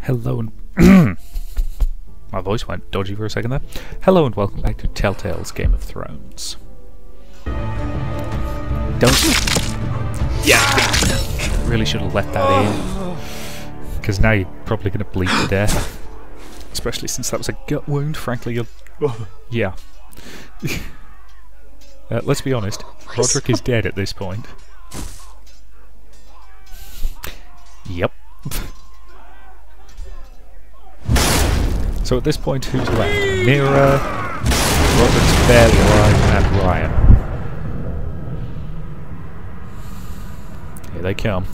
Hello and... My voice went dodgy for a second there. Hello and welcome back to Telltales Game of Thrones. Don't... Yeah! Really should have let that in. Because now you're probably going to bleed to death. Especially since that was a gut wound, frankly. Yeah. Let's be honest, Roderick is dead at this point. Yep. So at this point, who's left? Mira, Roderick's barely alive, and Ryan. Here they come.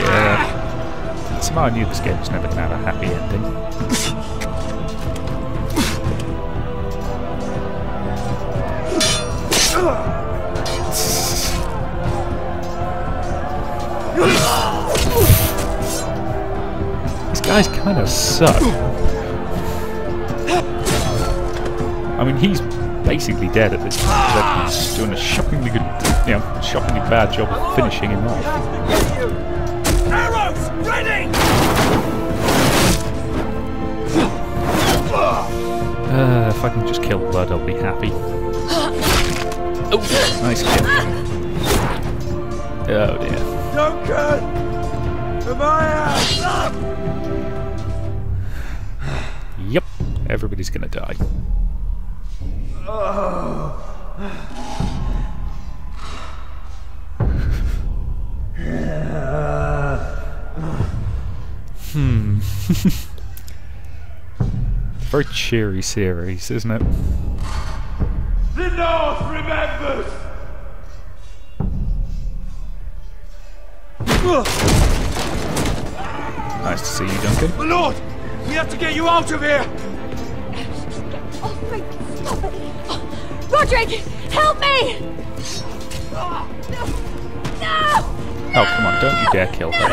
Yeah. Somehow I knew this game was never going to have a happy ending. These guys kind of suck. I mean, he's basically dead at this point, but he's doing a shockingly good, shockingly bad job of finishing him off. Arrows ready! If I can just kill Blood, I'll be happy. Oh, nice kill. Oh dear. Duncan! Am I out? Yep, everybody's gonna die. Very cheery series, isn't it? The North remembers! Nice to see you, Duncan. My lord! We have to get you out of here! Oh, great. Stop it! Roderick! Help me! No! No! Oh, come on, don't you dare kill her.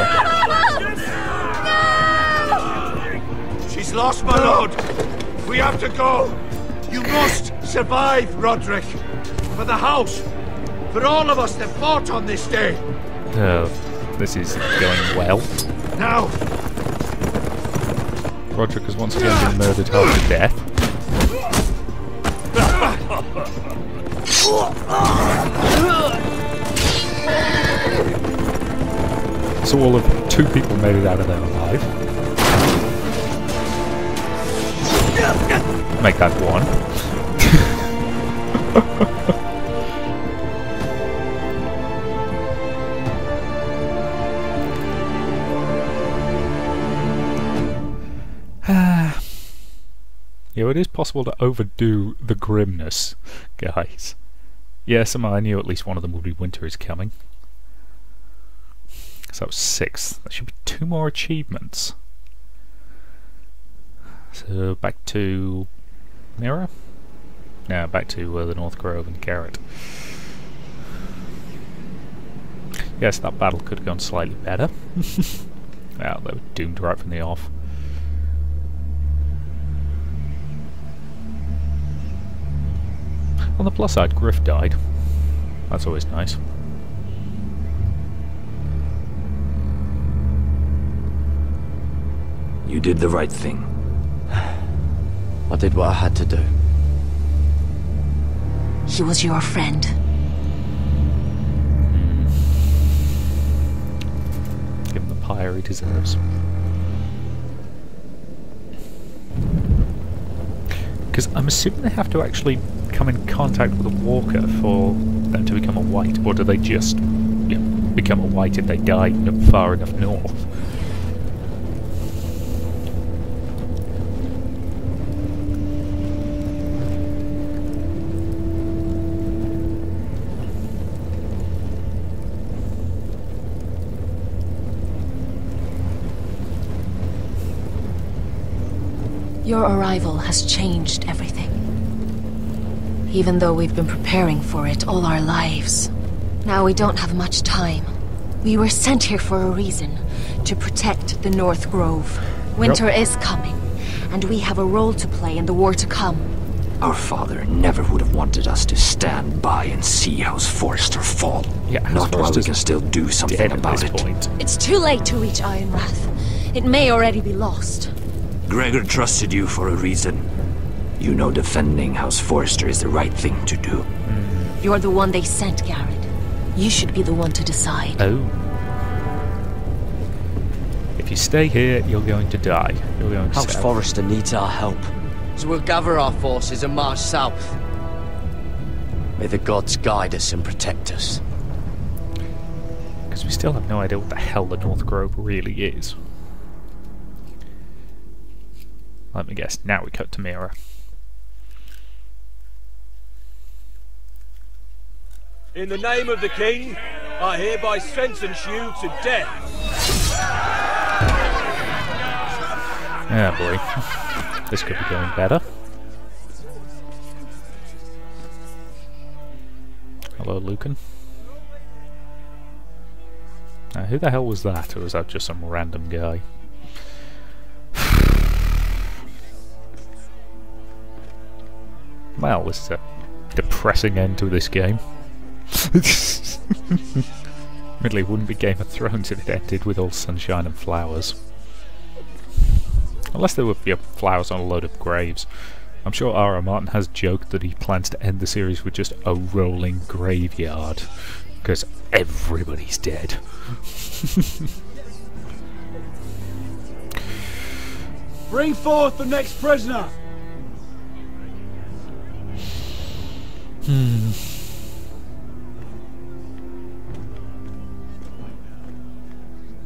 No! She's lost, my lord! We have to go! You must survive, Roderick! For the house! For all of us that fought on this day! Oh, this is going well. Now! Roderick has once again been murdered half to death. So all of 2 people made it out of there alive. Make that 1. Yeah, it is possible to overdo the grimness, guys. Yeah, somehow I knew at least one of them would be Winter is Coming. So that was 6. That should be 2 more achievements. So back to Mira? No, back to the North Grove and Garrett. Yes, that battle could have gone slightly better. Well, they were doomed right from the off. On the plus side, Griff died. That's always nice. You did the right thing. I did what I had to do. He was your friend. Give him the pyre he deserves. Because I'm assuming they have to actually come in contact with a walker for them to become a white, or do they just become a white if they die far enough north? Your arrival has changed everything. Even though we've been preparing for it all our lives. Now we don't have much time. We were sent here for a reason. To protect the North Grove. Winter is coming, and we have a role to play in the war to come. Our father never would have wanted us to stand by and see House Forrester fall. Yeah, not while we can still do something about it. Point. It's too late to reach Ironrath. It may already be lost. Gregor trusted you for a reason. You know defending House Forrester is the right thing to do. You're the one they sent, Garrett. You should be the one to decide. Oh. If you stay here, you're going to die. You're going to House Forrester needs our help. So we'll gather our forces and march south. May the gods guide us and protect us. Because we still have no idea what the hell the North Grove really is. Let me guess, now we cut to Mira. In the name of the king, I hereby sentence you to death. Ah, boy. This could be going better. Hello, Lucan. Now, who the hell was that? Or was that just some random guy? Well, this is a depressing end to this game. Really, it wouldn't be Game of Thrones if it ended with all sunshine and flowers. Unless there would be flowers on a load of graves. I'm sure R.R. Martin has joked that he plans to end the series with just a rolling graveyard. Because everybody's dead. Bring forth the next prisoner.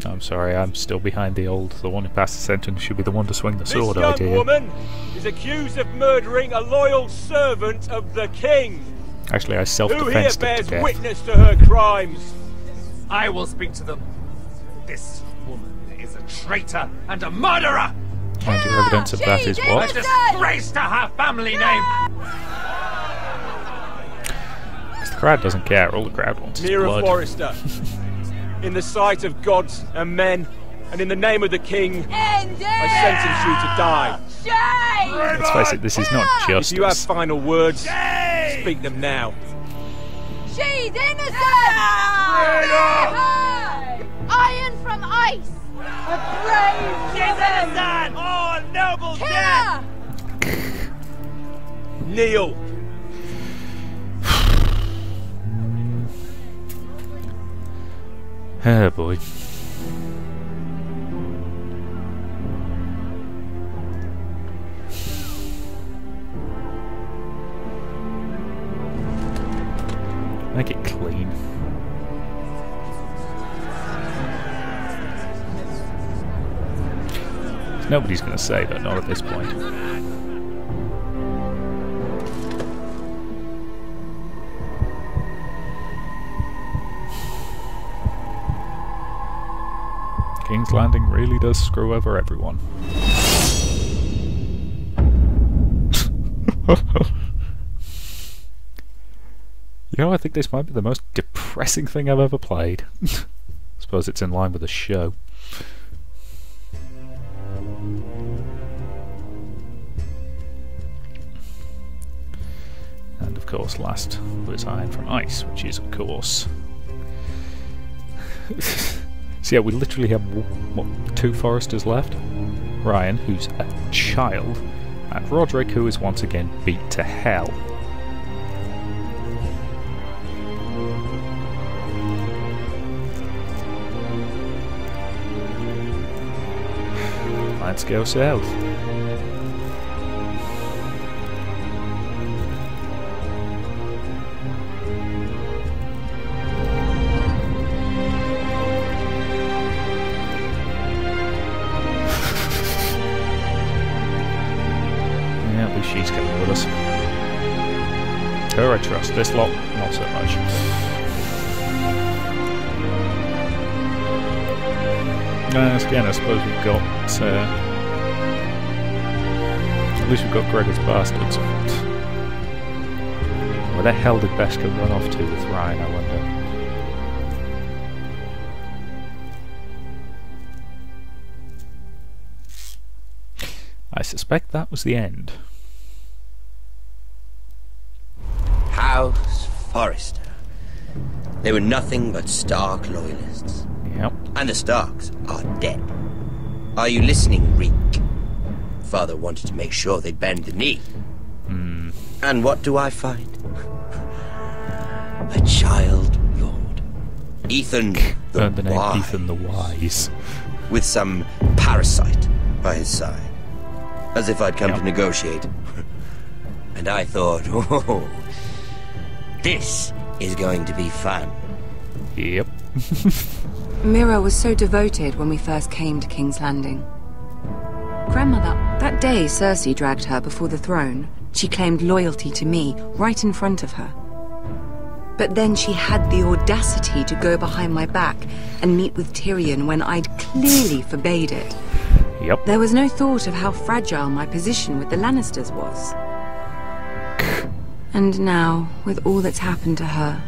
I'm sorry, I'm still behind the one who passed the sentence should be the one to swing the sword This young idea. woman is accused of murdering a loyal servant of the king. Actually, I Who here self-defensed it bears to death. witness to her crimes? I will speak to them. This woman is a traitor and a murderer! And your evidence of that is A what? disgrace to her family name! Because the crowd doesn't care, all the crowd wants is Mira blood. Forrester, in the sight of gods and men, and in the name of the king, I sentence you to die. Let's face it, this is not justice. If you have final words, speak them now. She's innocent! Iron from ice! A brave She's innocent! Oh, noble death! Kneel. Oh boy. Make it clean. Nobody's going to say that, not at this point. King's Landing really does screw over everyone. You know, I think this might be the most depressing thing I've ever played. Suppose it's in line with the show. And of course, last was Iron from Ice, which is, of course... So yeah, we literally have, what, 2 Foresters left? Ryan, who's a child, and Roderick, who is once again beat to hell. Let's go south. Yeah, at least she's coming with us. Her I trust, this lot, not so much. Again, I suppose we've got... at least we've got Gregor's bastards. Where the hell did Beskha run off to with Ryan, I wonder? I suspect that was the end. House Forrester. They were nothing but Stark loyalists. Yep. And the Starks are dead. Are you listening, Reek? Father wanted to make sure they'd bend the knee. And what do I find? A child lord. Ethan the The name Wise. Ethan the Wise. With some parasite by his side. As if I'd come to negotiate. And I thought, oh, this is going to be fun. Yep. Mira was so devoted when we first came to King's Landing. Grandmother, that day Cersei dragged her before the throne, she claimed loyalty to me right in front of her. But then she had the audacity to go behind my back and meet with Tyrion when I'd clearly forbade it. Yep. There was no thought of how fragile my position with the Lannisters was. And now, with all that's happened to her,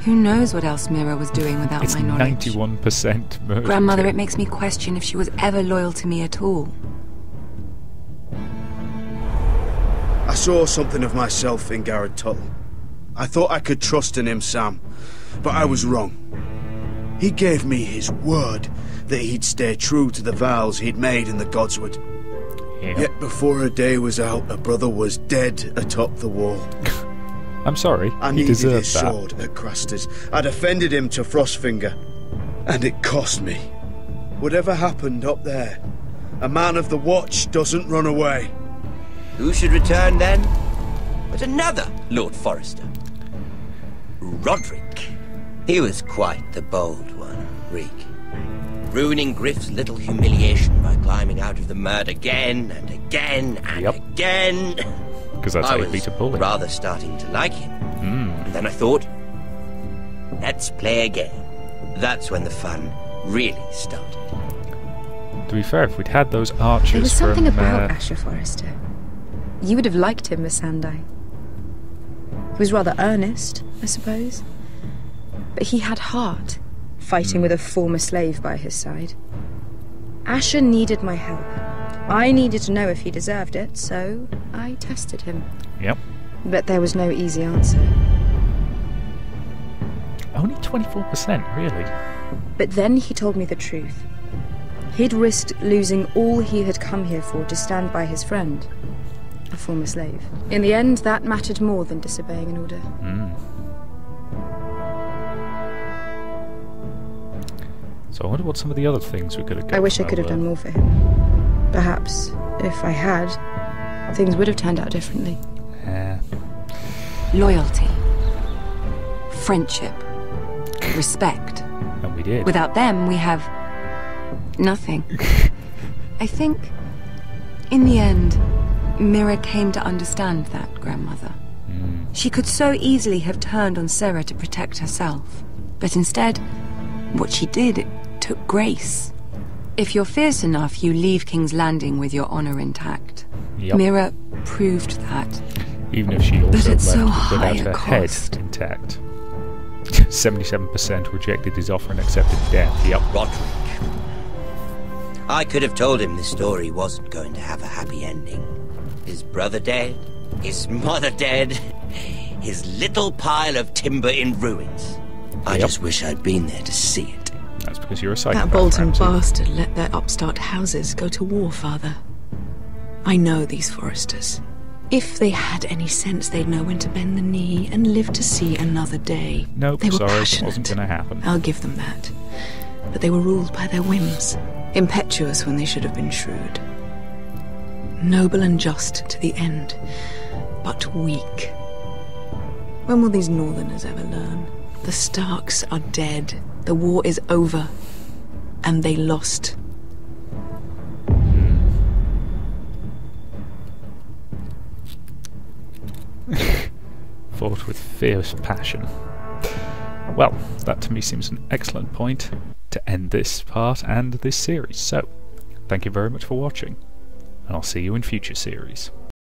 who knows what else Mira was doing without It's my knowledge. 91% murder. Grandmother, it makes me question if she was ever loyal to me at all. I saw something of myself in Garrett Tuttle. I thought I could trust in him, Sam, but I was wrong. He gave me his word that he'd stay true to the vows he'd made in the Godswood. Yep. Yet before a day was out, a brother was dead atop the wall. I'm sorry. I He needed deserved his that. sword at Craster's. I defended him to Frostfinger, and it cost me. Whatever happened up there, a man of the Watch doesn't run away. Who should return then? But another Lord Forrester. Roderick. He was quite the bold one, Reek. Ruining Griff's little humiliation by climbing out of the mud again and again and again. Because that's how you beat a bully. Rather starting to like him. And then I thought, let's play a game. That's when the fun really started. To be fair, if we'd had those archers There was something from, about Asher Forrester. You would have liked him, Miss Sandai. He was rather earnest, I suppose. But he had heart, fighting with a former slave by his side. Asher needed my help. I needed to know if he deserved it, so I tested him. Yep. But there was no easy answer. Only 24%, really. But then he told me the truth. He'd risked losing all he had come here for to stand by his friend, a former slave. In the end, that mattered more than disobeying an order. So I wonder what some of the other things we could have got. I wish I could have done more for him. Perhaps, if I had, things would have turned out differently. Loyalty. Friendship. Respect. And we did. Without them, we have nothing. I think, in the end, Mira came to understand that, Grandmother. She could so easily have turned on Sarah to protect herself. But instead, what she did, it took grace. If you're fierce enough, you leave King's Landing with your honor intact. Yep. Mira proved that. Even if she also But left it's so without high her a head cost. intact. 77% rejected his offer and accepted death. Yep. Roderick. I could have told him this story wasn't going to have a happy ending. His brother dead, his mother dead, his little pile of timber in ruins. I just wish I'd been there to see it. That's because you're a psychopath. That Bolton Ramsay. bastard let their upstart houses go to war, Father. I know these Forresters. If they had any sense, they'd know when to bend the knee and live to see another day. Nope, they were sorry, it passionate. wasn't going to happen. I'll give them that. But they were ruled by their whims, impetuous when they should have been shrewd. Noble and just to the end, but weak. When will these Northerners ever learn? The Starks are dead. The war is over. And they lost. Fought with fierce passion. Well, that to me seems an excellent point to end this part and this series. So, thank you very much for watching, and I'll see you in future series.